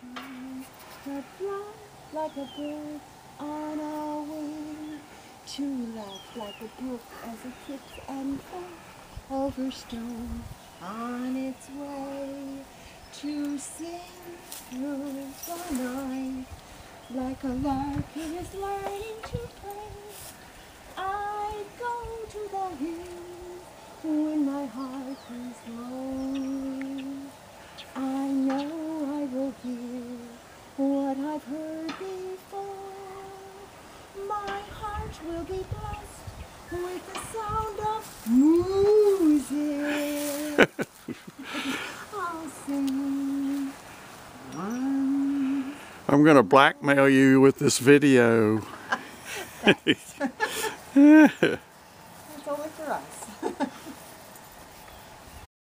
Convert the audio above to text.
tree that fly like a bird on a wing, to laugh like a brook as it trips and falls over stone on its way, to sing through the night like a lark is learning to play. I go to the hills when my heart is lonely. I know I will hear what I've heard before. My heart will be blessed with the sound of music. I'll sing one. I'm going to blackmail you with this video. Thanks.